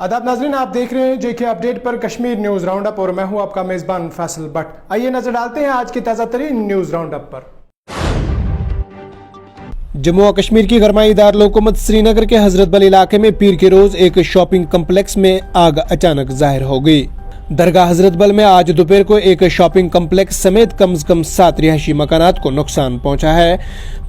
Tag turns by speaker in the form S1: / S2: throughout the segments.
S1: आदाब नाज़रीन, आप देख रहे हैं जेके अपडेट पर कश्मीर न्यूज़ राउंड अप और मैं हूं आपका मेज़बान फैसल भट्ट। आइए नजर डालते हैं आज की ताज़ा तरीन न्यूज़ राउंड अप पर। जम्मू और कश्मीर की गरमाई दारुल हुकूमत श्रीनगर के हजरत बल इलाके में पीर के रोज एक शॉपिंग कम्प्लेक्स में आग अचानक जाहिर हो गई। दरगाह हजरत बल में आज दोपहर को एक शॉपिंग कम्प्लेक्स समेत कम से कम 7 रिहायशी मकानात को नुकसान पहुंचा है।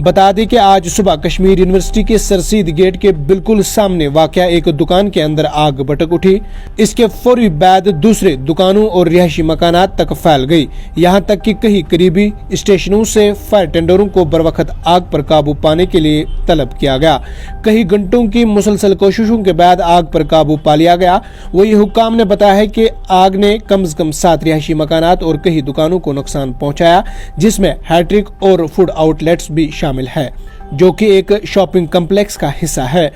S1: बता दें कि आज सुबह कश्मीर यूनिवर्सिटी के सरसीद गेट के बिल्कुल सामने वाक़या एक दुकान के अंदर आग भड़क उठी। इसके फौरी बाद दूसरे दुकानों और रिहायशी मकानात तक फैल गई। यहाँ तक कि कई करीबी स्टेशनों से फायर टेंडरों को बरवक्त आग पर काबू पाने के लिए तलब किया गया। कई घंटों की मुसलसल कोशिशों के बाद आग पर काबू पा लिया गया। वही हुक्काम ने बताया है कि आग ने कम से कम 7 रिहायशी मकानात और कई दुकानों को नुकसान पहुंचाया, जिसमें हैट्रिक और फूड आउटलेट्स भी शामिल है, जो कि एक शॉपिंग कम्प्लेक्स का हिस्सा है।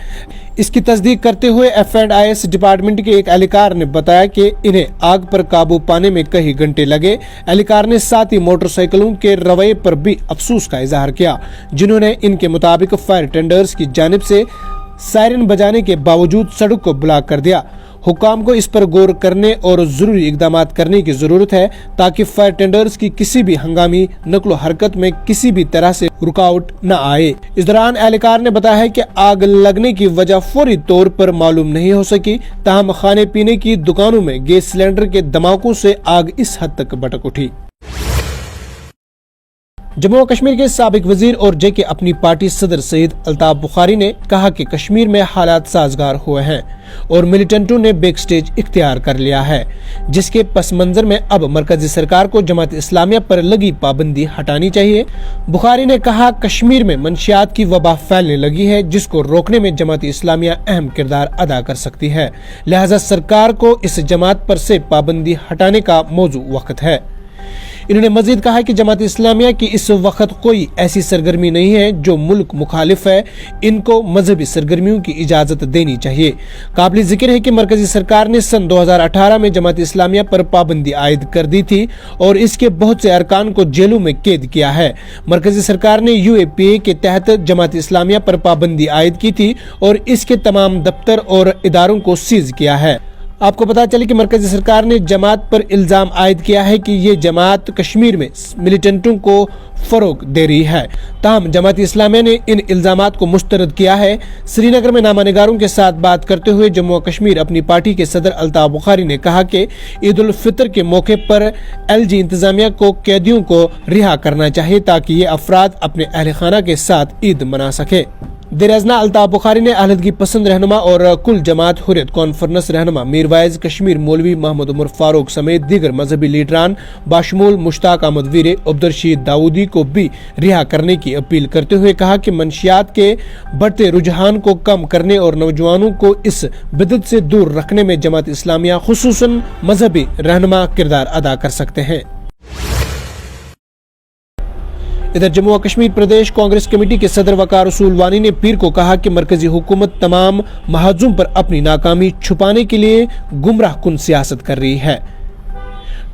S1: इसकी तस्दीक करते हुए F&IS डिपार्टमेंट के एक एहलकार ने बताया कि इन्हें आग पर काबू पाने में कई घंटे लगे। एहलकार ने साथ ही मोटरसाइकिलों के रवैये पर भी अफसोस का इजहार किया, जिन्होंने इनके मुताबिक फायर टेंडर्स की जानिब से सायरन बजाने के बावजूद सड़क को ब्लॉक कर दिया। हुक्काम को इस पर गौर करने और जरूरी इकदाम करने की जरूरत है, ताकि फायर टेंडर्स की किसी भी हंगामी नकलो हरकत में किसी भी तरह से रुकावट न आए। इस दौरान एहलकार ने बताया है कि आग लगने की वजह फौरी तौर पर मालूम नहीं हो सकी, ताहम खाने पीने की दुकानों में गैस सिलेंडर के धमाकों से आग इस हद तक भड़क उठी। जम्मू और कश्मीर के साबिक वजीर और जेके अपनी पार्टी सदर सईद अल्ताफ बुखारी ने कहा कि कश्मीर में हालात साजगार हुए हैं और मिलिटेंटों ने बैक स्टेज इख्तियार कर लिया है, जिसके पस मंजर में अब मरकजी सरकार को जमात इस्लामिया पर लगी पाबंदी हटानी चाहिए। बुखारी ने कहा, कश्मीर में मंशियात की वबा फैलने लगी है, जिसको रोकने में जमात इस्लामिया अहम किरदार अदा कर सकती है, लिहाजा सरकार को इस जमात पर से पाबंदी हटाने का मौजू वक्त है। इन्होंने मजीद कहा कि जमात इस्लामिया की इस वक्त कोई ऐसी सरगर्मी नहीं है जो मुल्क मुखालिफ है, इनको मजहबी सरगर्मियों की इजाजत देनी चाहिए। काबिल जिक्र है कि मरकजी सरकार ने सन 2018 में जमात इस्लामिया पर पाबंदी आयद कर दी थी और इसके बहुत से अरकान को जेलों में कैद किया है। मरकजी सरकार ने UAPA के तहत जमात इस्लामिया पर पाबंदी आयद की थी और इसके तमाम दफ्तर और इदारों को सीज किया है। आपको पता चले कि मरकजी सरकार ने जमात पर इल्जाम आयद किया है कि ये जमात कश्मीर में मिलिटेंटों को फरोग दे रही है, ताहम जमात इस्लामिया ने इन इल्जामात को मुस्तरद किया है। श्रीनगर में नामानिगारों के साथ बात करते हुए जम्मू और कश्मीर अपनी पार्टी के सदर अल्ताफ बुखारी ने कहा कि ईद उल फितर के मौके पर LG इंतजामिया को कैदियों को रिहा करना चाहिए, ताकि ये अफराद अपने अहल खाना के साथ ईद मना सके। देरअज़ना अल्ताफ बुखारी ने अहलदगी पसंद रहनुमा और कुल जमात हुर्रियत कॉन्फ्रेंस रहनुमा मीर वाइज कश्मीर मौलवी मोहम्मद उमर फारूक समेत दीगर मजहबी लीडरान बाशमूल मुश्ताक अहमद वीरे अब्दुलरशीद दाऊदी को भी रिहा करने की अपील करते हुए कहा कि मंशियात के बढ़ते रुझान को कम करने और नौजवानों को इस बिदअत से दूर रखने में जमात इस्लामिया खुसूसन मजहबी रहनुमा किरदार अदा कर सकते हैं। इधर जम्मू और कश्मीर प्रदेश कांग्रेस कमेटी के सदर वकार रसूल वानी ने पीर को कहा कि मरकजी हुकूमत तमाम महाजुम पर अपनी नाकामी छुपाने के लिए गुमराह कुन सियासत कर रही है।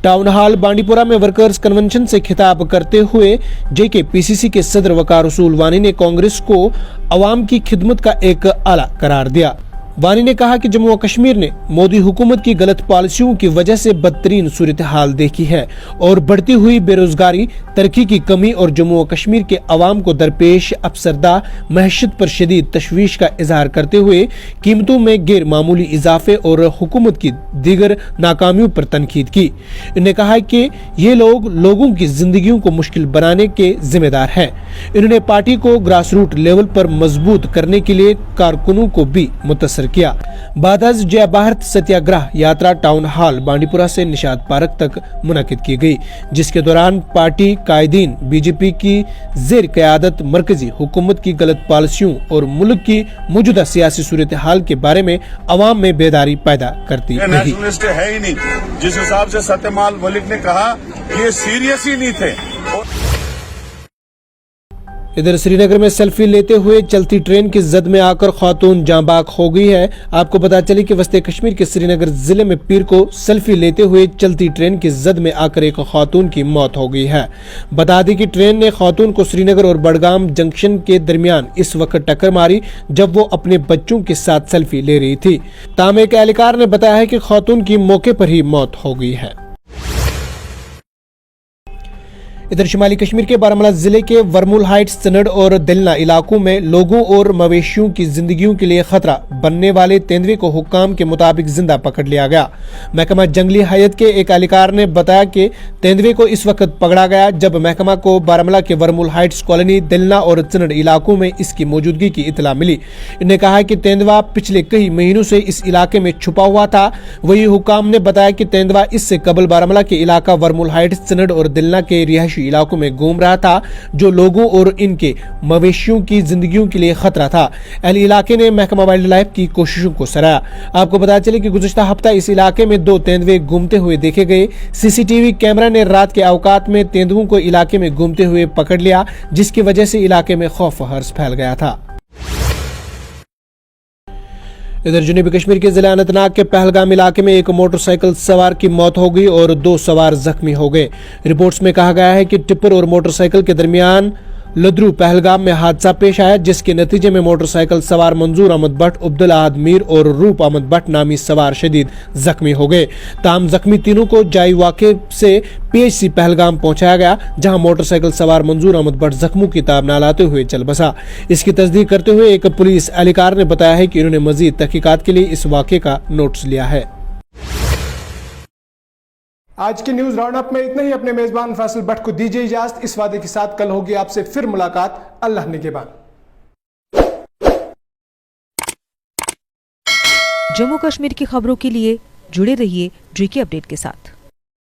S1: टाउन हॉल बांडीपुरा में वर्कर्स कन्वेंशन से खिताब करते हुए जेके PCC के सदर वकार रसूल वानी ने कांग्रेस को अवाम की खिदमत का एक आला करार दिया। वानी ने कहा कि जम्मू और कश्मीर ने मोदी हुकूमत की गलत पॉलिसियों की वजह से बदतरीन सूरत हाल देखी है और बढ़ती हुई बेरोजगारी, तरक्की की कमी और जम्मू और कश्मीर के अवाम को दरपेश अफसरदा महशत पर शदीद तशवीश का इजहार करते हुए कीमतों में गैर मामूली इजाफे और हुकूमत की दीगर नाकामियों पर तनकीद की। इन्होंने कहा कि ये लोगों की जिंदगियों को मुश्किल बनाने के जिम्मेदार है। इन्होंने पार्टी को ग्रास रूट लेवल पर मजबूत करने के लिए कारकुनों को भी मुतसर किया। बादज जय भारत सत्याग्रह यात्रा टाउन हॉल बांडीपुरा से निशात पार्क तक मुनक्किद की गई, जिसके दौरान पार्टी कायदीन बीजेपी की जेर क़यादत मरकजी हुकूमत की गलत पॉलिसियों और मुल्क की मौजूदा सियासी सूरत हाल के बारे में अवाम में बेदारी पैदा करती रही।
S2: नेशनलिस्ट है ही नहीं। जिस हिसाब से सत्यपाल मलिक ने कहा, ये सीरियस ही नहीं थे।
S1: इधर श्रीनगर में सेल्फी लेते हुए चलती ट्रेन की जद में आकर खातून जाँ बाग हो गई है। आपको पता चले कि वस्ते कश्मीर के श्रीनगर जिले में पीर को सेल्फी लेते हुए चलती ट्रेन की जद में आकर एक खातून की मौत हो गई है। बता दी कि ट्रेन ने खातून को श्रीनगर और बडगाम जंक्शन के दरमियान इस वक्त टक्कर मारी जब वो अपने बच्चों के साथ सेल्फी ले रही थी। ताम एक एहलकार ने बताया है कि खातून की मौके पर ही मौत हो गई है। इधर शुमाली कश्मीर के बारामूला जिले के वर्मुल हाइट्स, चनड़ और दिलना इलाकों में लोगों और मवेशियों की जिंदगियों के लिए खतरा बनने वाले तेंदुए को हुक्काम के मुताबिक जिंदा पकड़ लिया गया। महकमा जंगली हयात के एक एहलकार ने बताया कि तेंदुए को इस वक्त पकड़ा गया जब महकमा को बारामूला के वर्मुल हाइट्स कॉलोनी, दिलना और चनड़ इलाकों में इसकी मौजूदगी की इतला मिली। इन्हें कहा कि तेंदुआ पिछले कई महीनों से इस इलाके में छुपा हुआ था। वही हुक्काम ने बताया कि तेंदुआ इससे कबल बारामूला के इलाका वर्मुल हाइट्स, चनड़ और दिलना के रिहायशी इलाकों में घूम रहा था जो लोगों और इनके मवेशियों की जिंदगियों के लिए खतरा था। अहल इलाके ने महकमा वाइल्ड लाइफ की कोशिशों को सराहा। आपको पता चले कि गुज़श्ता हफ्ता इस इलाके में 2 तेंदुए घूमते हुए देखे गए। सीसीटीवी कैमरा ने रात के औकात में तेंदुओं को इलाके में घूमते हुए पकड़ लिया, जिसकी वजह से इलाके में खौफ हर्ष फैल गया था। इधर जनूबी कश्मीर के जिला अनंतनाग के पहलगाम इलाके में एक मोटरसाइकिल सवार की मौत हो गई और 2 सवार जख्मी हो गए। रिपोर्ट्स में कहा गया है कि टिप्पर और मोटरसाइकिल के दरमियान लद्रू पहलगाम में हादसा पेश आया, जिसके नतीजे में मोटरसाइकिल सवार मंजूर अहमद भट्ट, अब्दुल अहद मीर और रूप अहमद भट्ट नामी सवार शदीद जख्मी हो गए। ताम जख्मी तीनों को जाई वाक़े से PHC पहलगाम पहुंचाया गया, जहां मोटरसाइकिल सवार मंजूर अहमद भट्ट जख्मों की ताब न लाते हुए चल बसा। इसकी तस्दीक करते हुए एक पुलिस एहलकार ने बताया है कि इन्होंने मजीद तहकीकात के लिए इस वाक़े का नोटिस लिया है।
S3: आज के न्यूज राउंड अप में इतना ही। अपने मेजबान फैसल भट्ट को दीजिए इजाजत, इस वादे के साथ कल होगी आपसे फिर मुलाकात। अल्लाह निगहबान।
S4: जम्मू कश्मीर की खबरों के लिए जुड़े रहिए JK अपडेट के साथ।